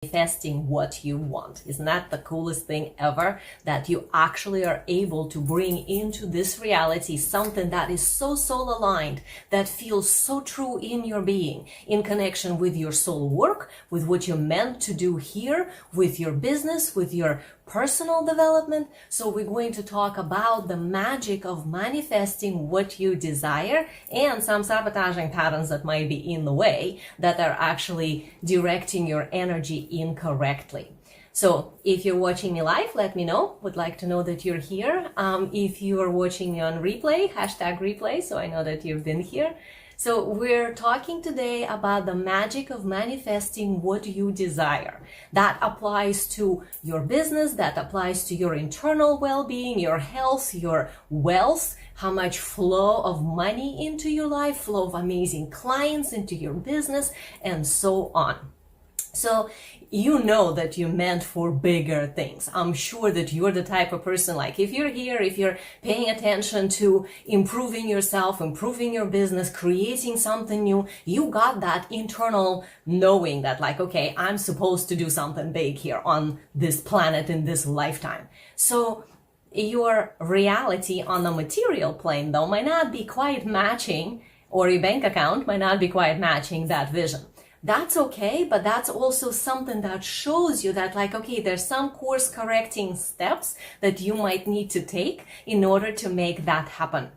manifesting what you want. Isn't that the coolest thing ever? That you actually are able to bring into this reality something that is so soul aligned, that feels so true in your being, in connection with your soul work, with what you're meant to do here, with your business, with your personal development. So we're going to talk about the magic of manifesting what you desire and some sabotaging patterns that might be in the way that are actually directing your energy incorrectly. So if you're watching me live, let me know. Would like to know that you're here. If you are watching me on replay, #replay, so I know that you've been here. So we're talking today about the magic of manifesting what you desire. That applies to your business, that applies to your internal well-being, your health, your wealth, how much flow of money into your life, flow of amazing clients into your business, and so on. So you know that you're meant for bigger things. I'm sure that you're the type of person, like if you're here, if you're paying attention to improving yourself, improving your business, creating something new, you got that internal knowing that like, okay, I'm supposed to do something big here on this planet in this lifetime. So your reality on the material plane though might not be quite matching, or your bank account might not be quite matching that vision. That's okay, but that's also something that shows you that like, okay, there's some course correcting steps that you might need to take in order to make that happen.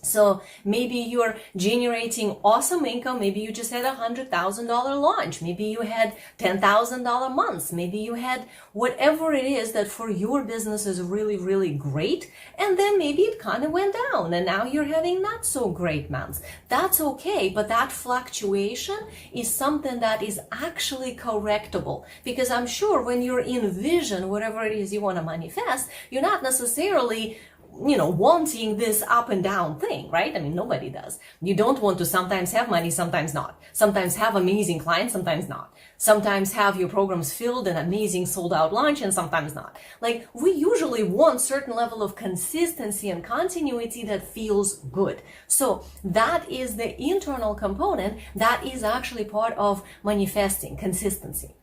So maybe you're generating awesome income. Maybe you just had $100,000 launch. Maybe you had $10,000 months. Maybe you had whatever it is that for your business is really, really great. And then maybe it kind of went down and now you're having not so great months. That's okay. But that fluctuation is something that is actually correctable, because I'm sure when you're in vision, whatever it is you want to manifest, you're not necessarily wanting this up and down thing, right? I mean, nobody does. You don't want to sometimes have money, sometimes not. Sometimes have amazing clients, sometimes not. Sometimes have your programs filled and amazing sold out launch, and sometimes not. Like, we usually want certain level of consistency and continuity that feels good. So that is the internal component that is actually part of manifesting consistency.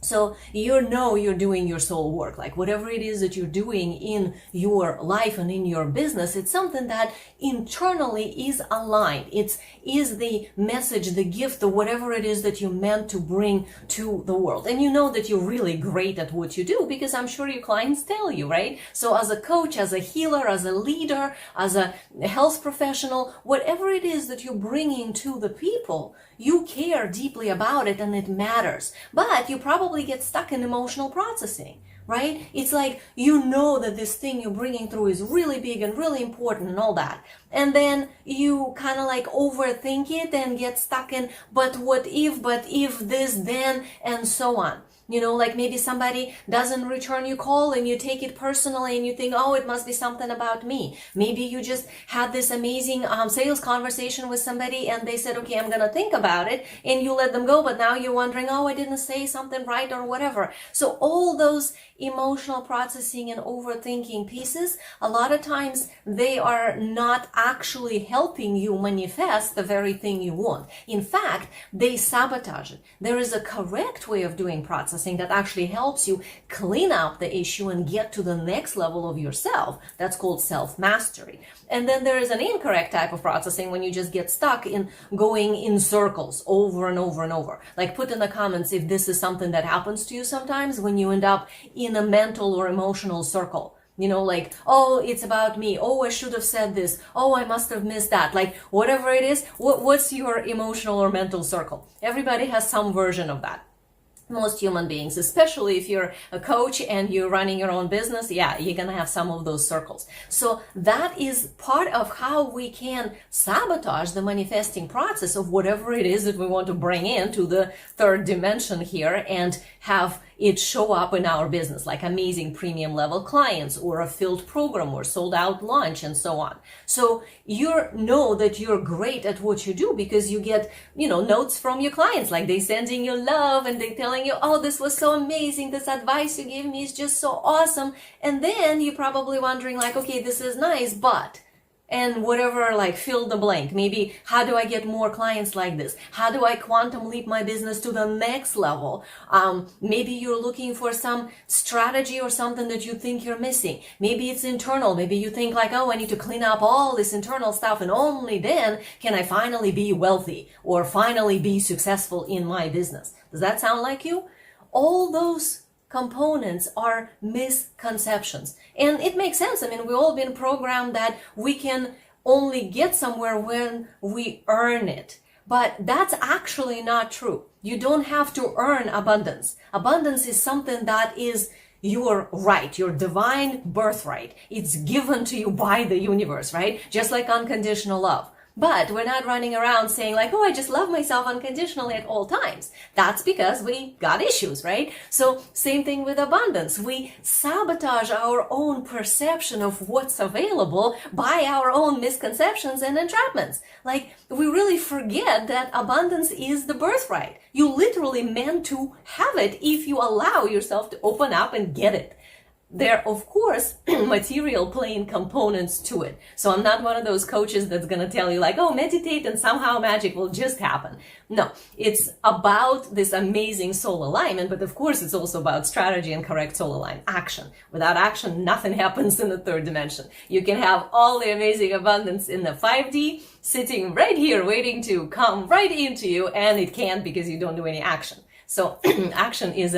So you know you're doing your soul work, like whatever it is that you're doing in your life and in your business, it's something that internally is aligned. Is the message, the gift, or whatever it is that you're meant to bring to the world. And you know that you're really great at what you do because I'm sure your clients tell you, right? So as a coach, as a healer, as a leader, as a health professional, whatever it is that you're bringing to the people, you care deeply about it and it matters. But you probably get stuck in emotional processing, right? It's like, you know that this thing you're bringing through is really big and really important and all that. And then you kind of like overthink it and get stuck in, but if this, then, and so on. Like maybe somebody doesn't return your call and you take it personally and you think, oh, it must be something about me. Maybe you just had this amazing sales conversation with somebody and they said, okay, I'm going to think about it, and you let them go. But now you're wondering, oh, I didn't say something right or whatever. So all those emotional processing and overthinking pieces, a lot of times they are not actually helping you manifest the very thing you want. In fact, they sabotage it. There is a correct way of doing processing that actually helps you clean up the issue and get to the next level of yourself. That's called self-mastery. And then there is an incorrect type of processing when you just get stuck in going in circles over and over and over. Like, put in the comments if this is something that happens to you sometimes when you end up in a mental or emotional circle. Like, oh, it's about me. Oh, I should have said this. Oh, I must have missed that. Like, whatever it is, what's your emotional or mental circle? Everybody has some version of that. Most human beings, especially if you're a coach and you're running your own business, yeah, you're going to have some of those circles. So that is part of how we can sabotage the manifesting process of whatever it is that we want to bring into the third dimension here and have it show up in our business, like amazing premium level clients or a filled program or sold out launch and so on. So you know that you're great at what you do because you get, notes from your clients, like they sending you love and they telling you, oh, this was so amazing. This advice you gave me is just so awesome. And then you're probably wondering like, okay, this is nice, but and whatever, like fill the blank. Maybe how do I get more clients like this? How do I quantum leap my business to the next level? Maybe you're looking for some strategy or something that you think you're missing. Maybe it's internal. Maybe you think like, oh, I need to clean up all this internal stuff and only then can I finally be wealthy or finally be successful in my business. Does that sound like you? All those components are misconceptions. And it makes sense. I mean, we've all been programmed that we can only get somewhere when we earn it. But that's actually not true. You don't have to earn abundance. Abundance is something that is your right, your divine birthright. It's given to you by the universe, right? Just like unconditional love. But we're not running around saying like, oh, I just love myself unconditionally at all times. That's because we got issues, right? So same thing with abundance. We sabotage our own perception of what's available by our own misconceptions and entrapments. Like we really forget that abundance is the birthright. You literally meant to have it if you allow yourself to open up and get it. There, of course, material plane components to it. So I'm not one of those coaches that's going to tell you like, oh, meditate and somehow magic will just happen. No, it's about this amazing soul alignment, but of course it's also about strategy and correct soul aligned action. Without action, nothing happens in the third dimension. You can have all the amazing abundance in the 5D sitting right here waiting to come right into you, and it can't because you don't do any action. So action is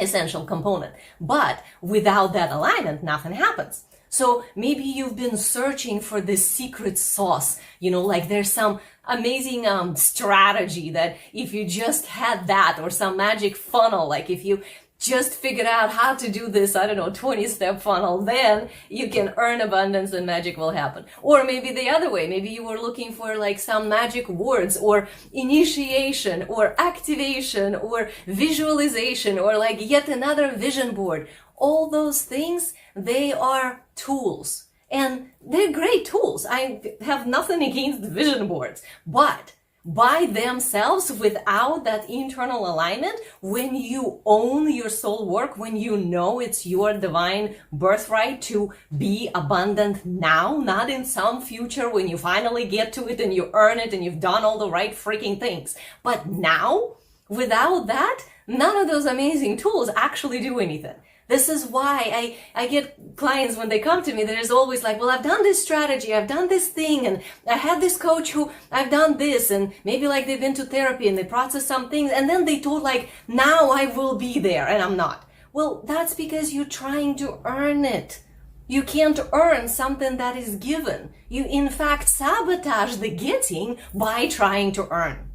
essential component. But without that alignment, nothing happens. So maybe you've been searching for this secret sauce, like there's some amazing strategy that if you just had that, or some magic funnel, like if you just figured out how to do this, 20-step funnel, then you can earn abundance and magic will happen. Or maybe the other way, maybe you were looking for like some magic words or initiation or activation or visualization or like yet another vision board. All those things, they are tools and they're great tools. I have nothing against the vision boards, but by themselves, without that internal alignment, when you own your soul work, when you know it's your divine birthright to be abundant now, not in some future when you finally get to it and you earn it and you've done all the right freaking things, but now, without that, none of those amazing tools actually do anything. This is why I get clients when they come to me, there's always like, well, I've done this strategy, I've done this thing, and I had this coach who I've done this, and maybe like they've been to therapy and they process some things, and then they told like, now I will be there, and I'm not. Well, that's because you're trying to earn it. You can't earn something that is given. You, in fact, sabotage the getting by trying to earn.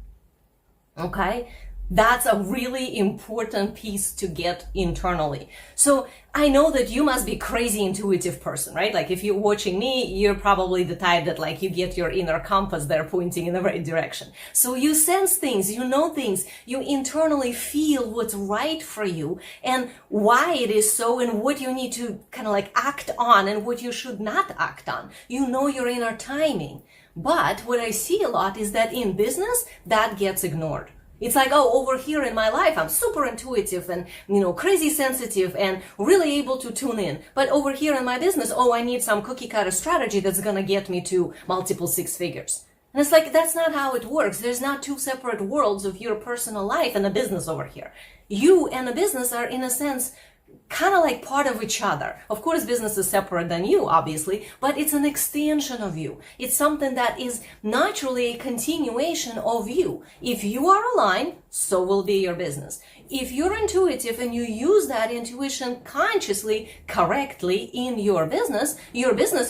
Okay? That's a really important piece to get internally. So I know that you must be crazy intuitive person, right? Like if you're watching me, you're probably the type that like you get your inner compass there pointing in the right direction. So you sense things, you know things, you internally feel what's right for you and why it is so and what you need to kind of like act on and what you should not act on. You know your inner timing. But what I see a lot is that in business, that gets ignored. It's like, oh, over here in my life, I'm super intuitive and, crazy sensitive and really able to tune in. But over here in my business, oh, I need some cookie cutter strategy that's going to get me to multiple six figures. And it's like, that's not how it works. There's not two separate worlds of your personal life and a business over here. You and a business are, in a sense, kind of like part of each other. Of course, business is separate than you, obviously, but it's an extension of you. It's something that is naturally a continuation of you. If you are aligned, so will be your business. If you're intuitive and you use that intuition consciously, correctly in your business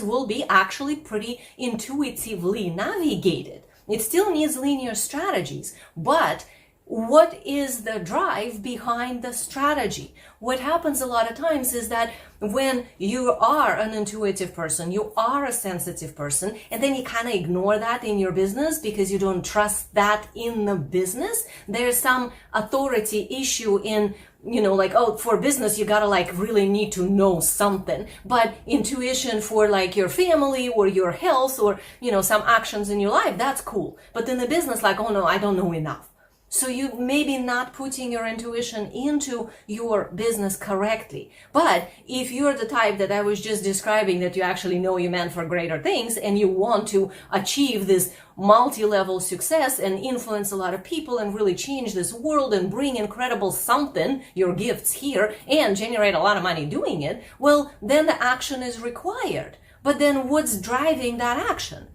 will be actually pretty intuitively navigated. It still needs linear strategies, but what is the drive behind the strategy? What happens a lot of times is that when you are an intuitive person, you are a sensitive person, and then you kind of ignore that in your business because you don't trust that in the business, there's some authority issue in, like, oh, for business, you gotta like really need to know something. But intuition for like your family or your health or, some actions in your life, that's cool. But in the business, like, oh no, I don't know enough. So you maybe not putting your intuition into your business correctly. But if you're the type that I was just describing, that you actually know you're meant for greater things and you want to achieve this multi-level success and influence a lot of people and really change this world and bring incredible something, your gifts here, and generate a lot of money doing it, well, then the action is required. But then what's driving that action?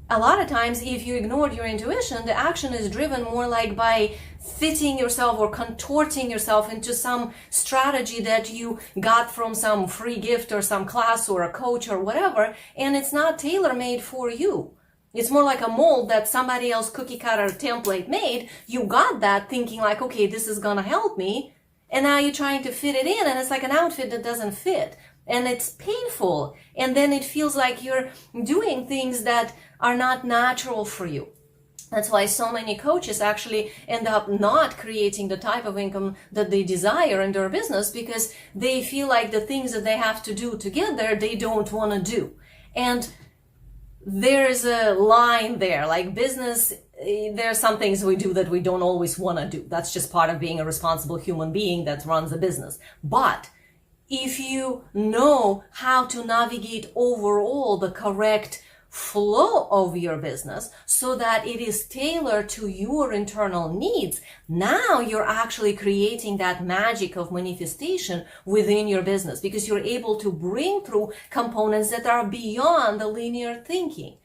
A lot of times, if you ignored your intuition, the action is driven more like by fitting yourself or contorting yourself into some strategy that you got from some free gift or some class or a coach or whatever, and it's not tailor-made for you. It's more like a mold that somebody else cookie cutter template made. You got that thinking like, okay, this is gonna help me, and now you're trying to fit it in, and it's like an outfit that doesn't fit. And it's painful, and then it feels like you're doing things that are not natural for you. That's why so many coaches actually end up not creating the type of income that they desire in their business, because they feel like the things that they have to do together, they don't want to do. And there's a line there, like business, there are some things we do that we don't always want to do. That's just part of being a responsible human being that runs a business. But if you know how to navigate overall the correct flow of your business so that it is tailored to your internal needs, now you're actually creating that magic of manifestation within your business, because you're able to bring through components that are beyond the linear thinking,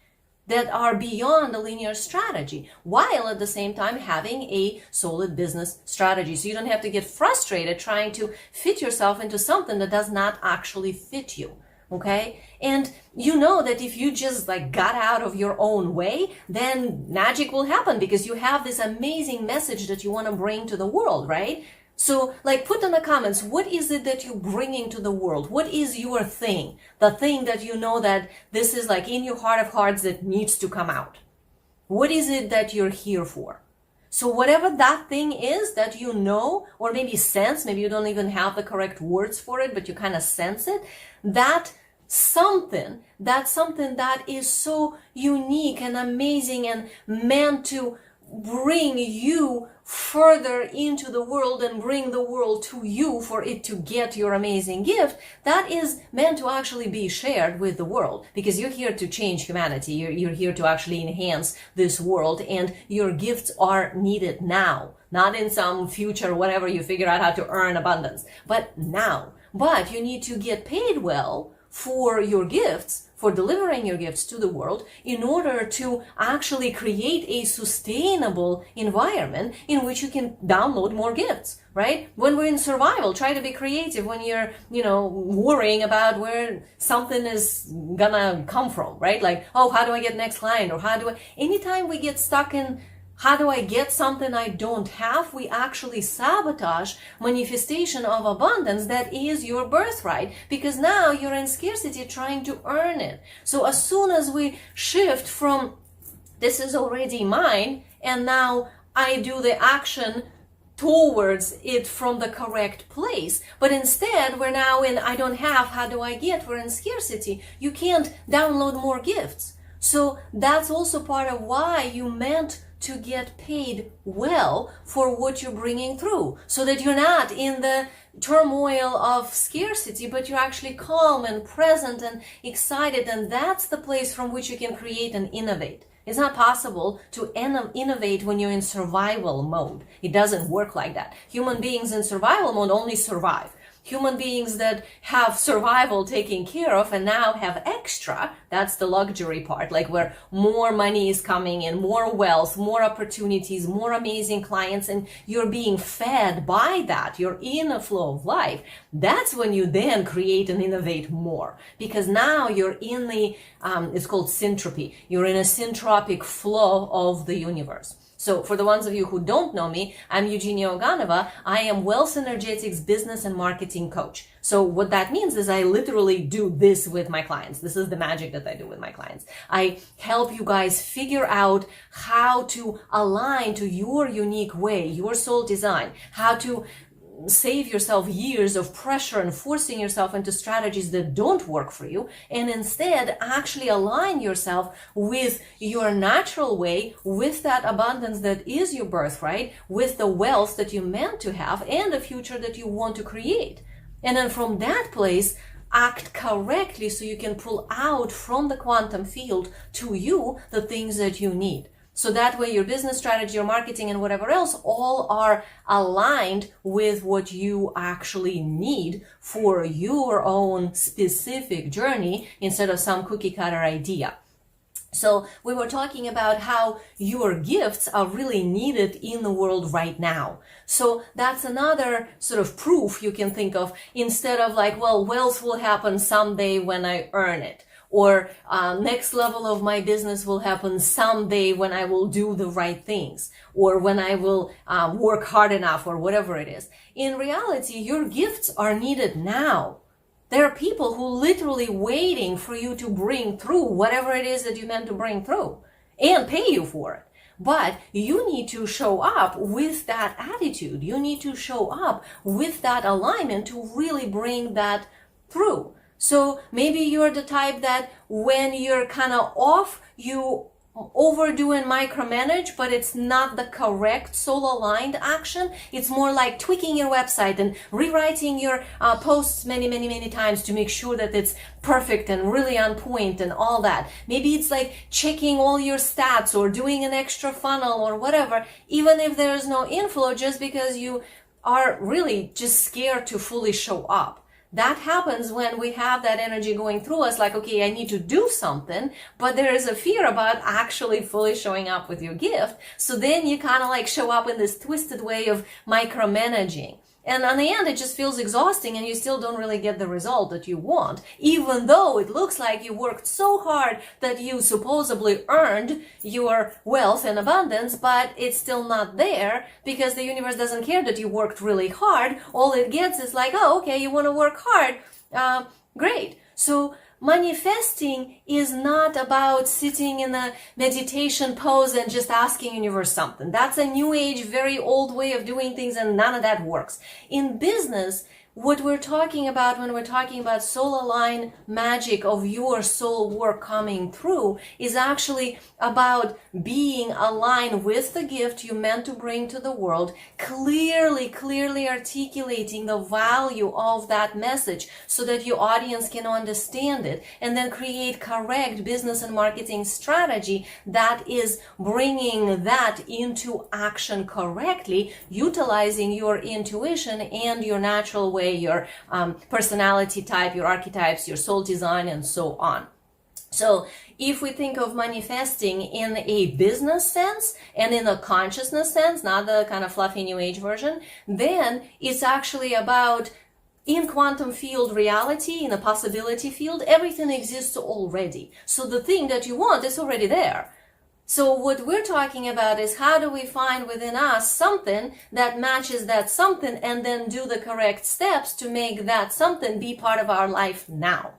that are beyond the linear strategy, while at the same time having a solid business strategy. So you don't have to get frustrated trying to fit yourself into something that does not actually fit you. Okay? And you know that if you just like got out of your own way, then magic will happen, because you have this amazing message that you want to bring to the world, right? So like put in the comments, what is it that you're bringing to the world? What is your thing? The thing that you know that this is like in your heart of hearts that needs to come out. What is it that you're here for? So whatever that thing is that you know, or maybe sense, maybe you don't even have the correct words for it, but you kind of sense it, that's something that is so unique and amazing and meant to bring you further into the world and bring the world to you for it to get your amazing gift, that is meant to actually be shared with the world, because you're here to change humanity. You're here to actually enhance this world, and your gifts are needed now, not in some future, whatever you figure out how to earn abundance, but now. But you need to get paid well for your gifts, for delivering your gifts to the world, in order to actually create a sustainable environment in which you can download more gifts, right? When we're in survival, try to be creative when you're, worrying about where something is gonna come from, right? Like, oh, how do I get next client? Or anytime we get stuck in how do I get something I don't have, we actually sabotage manifestation of abundance that is your birthright, because now you're in scarcity trying to earn it. So as soon as we shift from this is already mine, and now I do the action towards it from the correct place, but instead we're now in I don't have, how do I get? We're in scarcity. You can't download more gifts. So that's also part of why you meant to get paid well for what you're bringing through, so that you're not in the turmoil of scarcity, but you're actually calm and present and excited, and that's the place from which you can create and innovate. It's not possible to innovate when you're in survival mode. It doesn't work like that. Human beings in survival mode only survive. Human beings that have survival taken care of and now have extra, that's the luxury part, like where more money is coming in, more wealth, more opportunities, more amazing clients, and you're being fed by that. You're in a flow of life. That's when you then create and innovate more, because now you're in the, it's called syntropy. You're in a syntropic flow of the universe. So for the ones of you who don't know me, I'm Eugenia Oganova. I am Wealth Energetics business and marketing coach. So what that means is I literally do this with my clients. This is the magic that I do with my clients. I help you guys figure out how to align to your unique way, your soul design, how to save yourself years of pressure and forcing yourself into strategies that don't work for you, and instead actually align yourself with your natural way, with that abundance that is your birthright, with the wealth that you meant to have and the future that you want to create. And then from that place, act correctly so you can pull out from the quantum field to you the things that you need. So that way your business strategy, your marketing, and whatever else all are aligned with what you actually need for your own specific journey instead of some cookie cutter idea. So we were talking about how your gifts are really needed in the world right now. So that's another sort of proof you can think of, instead of like, well, wealth will happen someday when I earn it. Or next level of my business will happen someday when I will do the right things, or when I will work hard enough, or whatever it is. In reality, your gifts are needed now. There are people who are literally waiting for you to bring through whatever it is that you meant to bring through and pay you for it. But you need to show up with that attitude. You need to show up with that alignment to really bring that through. So maybe you're the type that when you're kind of off, you overdo and micromanage, but it's not the correct soul-aligned action. It's more like tweaking your website and rewriting your posts many times to make sure that it's perfect and really on point and all that. Maybe it's like checking all your stats or doing an extra funnel or whatever, even if there's no inflow, just because you are really just scared to fully show up. That happens when we have that energy going through us, like, okay, I need to do something, but there is a fear about actually fully showing up with your gift. So then you kind of like show up in this twisted way of micromanaging. And on the end, it just feels exhausting and you still don't really get the result that you want, even though it looks like you worked so hard that you supposedly earned your wealth and abundance, but it's still not there because the universe doesn't care that you worked really hard. All it gets is like, oh, okay, you want to work hard. Great. So manifesting is not about sitting in a meditation pose and just asking universe something. That's a new age, very old way of doing things, and none of that works. In business, what we're talking about when we're talking about soul aligned magic of your soul work coming through is actually about being aligned with the gift you meant to bring to the world, clearly articulating the value of that message so that your audience can understand it, and then create correct business and marketing strategy that is bringing that into action correctly, utilizing your intuition and your natural way, your personality type, your archetypes, your soul design, and so on. So if we think of manifesting in a business sense and in a consciousness sense, not the kind of fluffy new age version, then it's actually about, in quantum field reality, in a possibility field, everything exists already. So the thing that you want is already there. So what we're talking about is, how do we find within us something that matches that something, and then do the correct steps to make that something be part of our life now.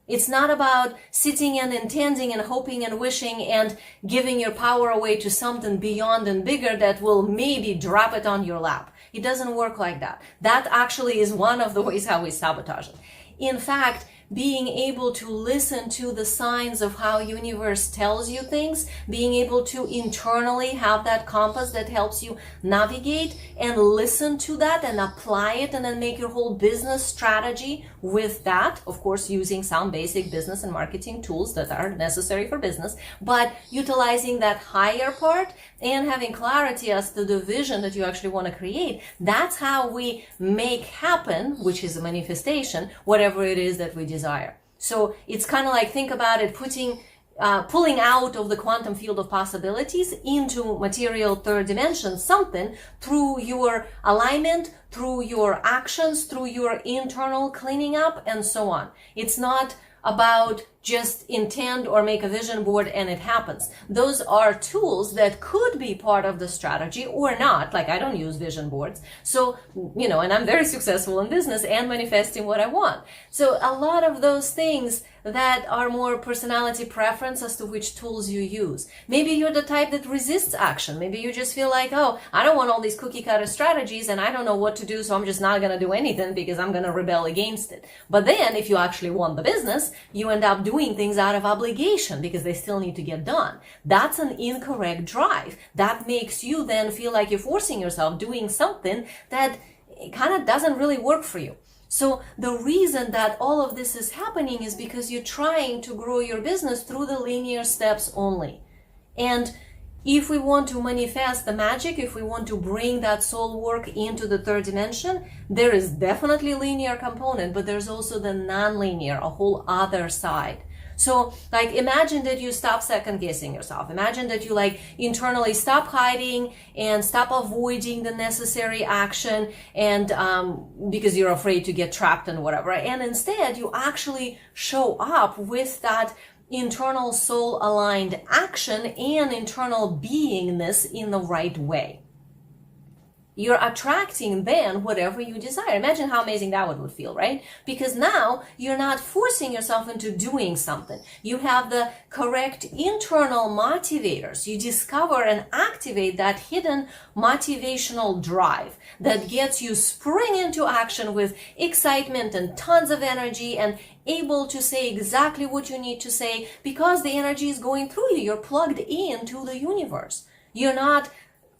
It's not about sitting and intending and hoping and wishing and giving your power away to something beyond and bigger that will maybe drop it on your lap. It doesn't work like that. That actually is one of the ways how we sabotage it. In fact, being able to listen to the signs of how universe tells you things, being able to internally have that compass that helps you navigate and listen to that and apply it, and then make your whole business strategy with that, of course using some basic business and marketing tools that are necessary for business, but utilizing that higher part and having clarity as to the vision that you actually want to create. That's how we make happen, which is a manifestation, whatever it is that we desire. So it's kind of like, think about it, pulling out of the quantum field of possibilities into material third dimension something through your alignment, through your actions, through your internal cleaning up, and so on. It's not about just intend or make a vision board and it happens. Those are tools that could be part of the strategy or not. Like, I don't use vision boards. So, and I'm very successful in business and manifesting what I want. So a lot of those things that are more personality preference as to which tools you use. Maybe you're the type that resists action. Maybe you just feel like, oh, I don't want all these cookie cutter strategies and I don't know what to do, so I'm just not going to do anything because I'm going to rebel against it. But then if you actually want the business, you end up doing things out of obligation because they still need to get done. That's an incorrect drive. That makes you then feel like you're forcing yourself doing something that kind of doesn't really work for you. So the reason that all of this is happening is because you're trying to grow your business through the linear steps only. And if we want to manifest the magic, if we want to bring that soul work into the third dimension, there is definitely a linear component, but there's also the non-linear, a whole other side. So like, imagine that you stop second guessing yourself. Imagine that you internally stop hiding and stop avoiding the necessary action and because you're afraid to get trapped and whatever. And instead you actually show up with that internal soul aligned action and internal beingness in the right way. You're attracting then whatever you desire. Imagine how amazing that would feel, right? Because now you're not forcing yourself into doing something. You have the correct internal motivators. You discover and activate that hidden motivational drive that gets you spring into action with excitement and tons of energy and able to say exactly what you need to say because the energy is going through you. You're plugged into the universe. You're not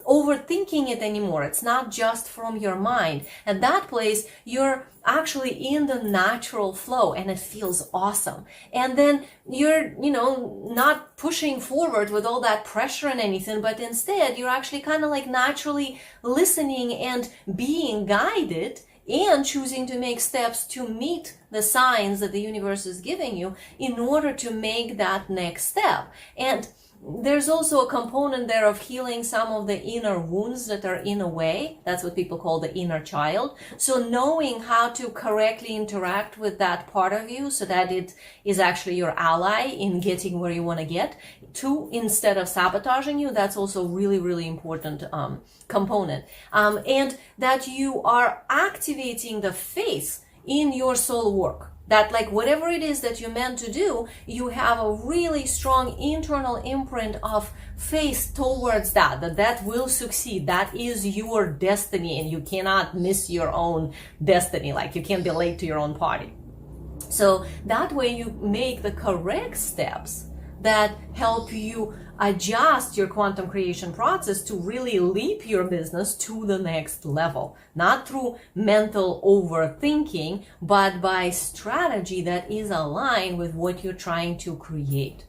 overthinking it anymore. It's not just from your mind. At that place, you're actually in the natural flow and it feels awesome. And then you're, not pushing forward with all that pressure and anything, but instead you're actually kind of naturally listening and being guided and choosing to make steps to meet the signs that the universe is giving you in order to make that next step. And there's also a component there of healing some of the inner wounds that are in a way. That's what people call the inner child. So knowing how to correctly interact with that part of you so that it is actually your ally in getting where you want to get to instead of sabotaging you, that's also really, really important component. And that you are activating the faith in your soul work. That whatever it is that you're meant to do, you have a really strong internal imprint of faith towards that will succeed. That is your destiny and you cannot miss your own destiny. You can't be late to your own party. So that way you make the correct steps that help you adjust your quantum creation process to really leap your business to the next level. Not through mental overthinking, but by strategy that is aligned with what you're trying to create.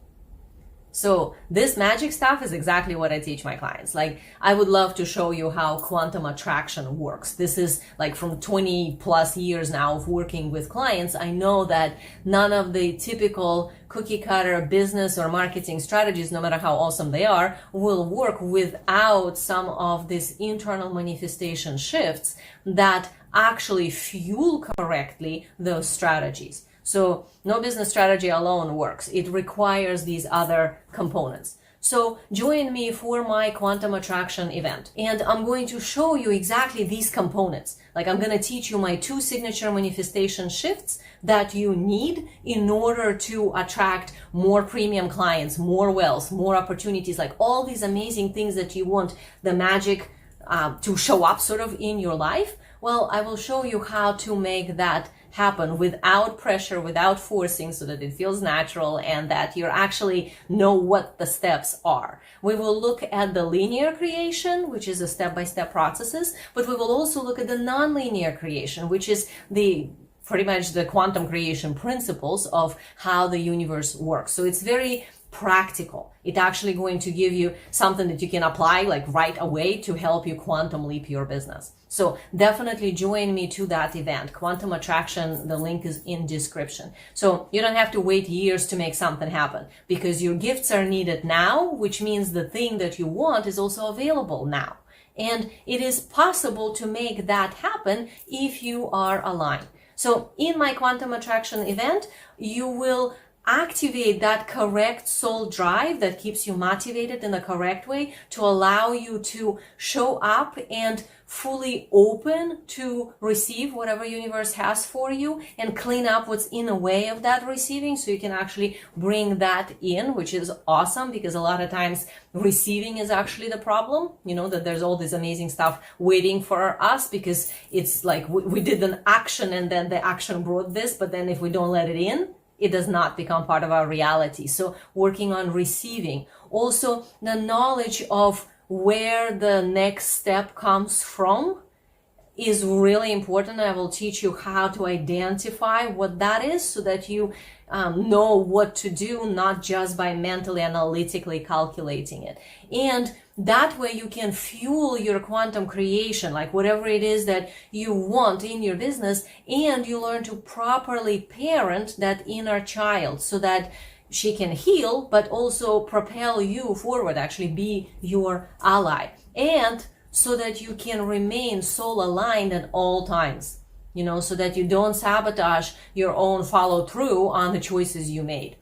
So this magic stuff is exactly what I teach my clients. I would love to show you how quantum attraction works. This is from 20 plus years now of working with clients. I know that none of the typical cookie cutter business or marketing strategies, no matter how awesome they are, will work without some of these internal manifestation shifts that actually fuel correctly those strategies. So no business strategy alone works. It requires these other components. So join me for my quantum attraction event. And I'm going to show you exactly these components. I'm going to teach you my 2 signature manifestation shifts that you need in order to attract more premium clients, more wealth, more opportunities, all these amazing things that you want the magic to show up sort of in your life. Well, I will show you how to make that happen without pressure, without forcing, so that it feels natural and that you actually know what the steps are. We will look at the linear creation, which is a step-by-step processes, but we will also look at the non-linear creation, which is pretty much the quantum creation principles of how the universe works. So it's very practical. It's actually going to give you something that you can apply right away to help you quantum leap your business. So definitely join me to that event. Quantum Attraction, the link is in description. So you don't have to wait years to make something happen because your gifts are needed now, which means the thing that you want is also available now. And it is possible to make that happen if you are aligned. So in my Quantum Attraction event, you will activate that correct soul drive that keeps you motivated in the correct way to allow you to show up and fully open to receive whatever universe has for you, and clean up what's in the way of that receiving so you can actually bring that in, which is awesome, because a lot of times receiving is actually the problem, that there's all this amazing stuff waiting for us, because it's like we did an action and then the action brought this, but then if we don't let it in, it does not become part of our reality. So working on receiving. Also, the knowledge of where the next step comes from is really important. I will teach you how to identify what that is so that you know what to do, not just by mentally, analytically calculating it. And that way you can fuel your quantum creation, like whatever it is that you want in your business, and you learn to properly parent that inner child so that she can heal, but also propel you forward, actually be your ally. And so that you can remain soul aligned at all times, so that you don't sabotage your own follow through on the choices you made.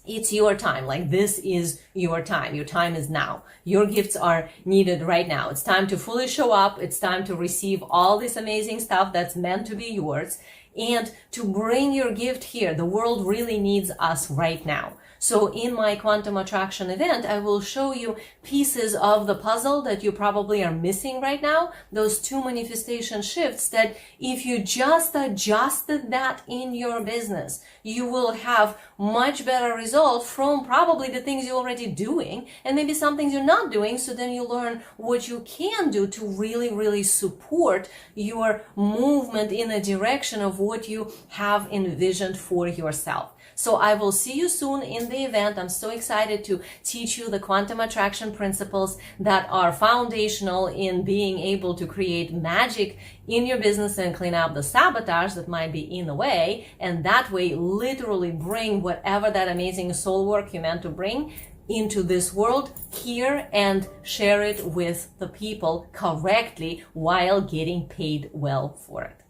It's your time. Like, this is your time. Your time is now. Your gifts are needed right now. It's time to fully show up. It's time to receive all this amazing stuff that's meant to be yours, and to bring your gift here. The world really needs us right now. So in my quantum attraction event, I will show you pieces of the puzzle that you probably are missing right now. Those 2 manifestation shifts that if you just adjusted that in your business, you will have much better results from probably the things you're already doing, and maybe some things you're not doing. So then you learn what you can do to really, really support your movement in the direction of what you have envisioned for yourself. So I will see you soon in the event. I'm so excited to teach you the quantum attraction principles that are foundational in being able to create magic in your business and clean up the sabotage that might be in the way. And that way, literally bring whatever that amazing soul work you meant to bring into this world here and share it with the people correctly while getting paid well for it.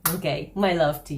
Okay, my love to you.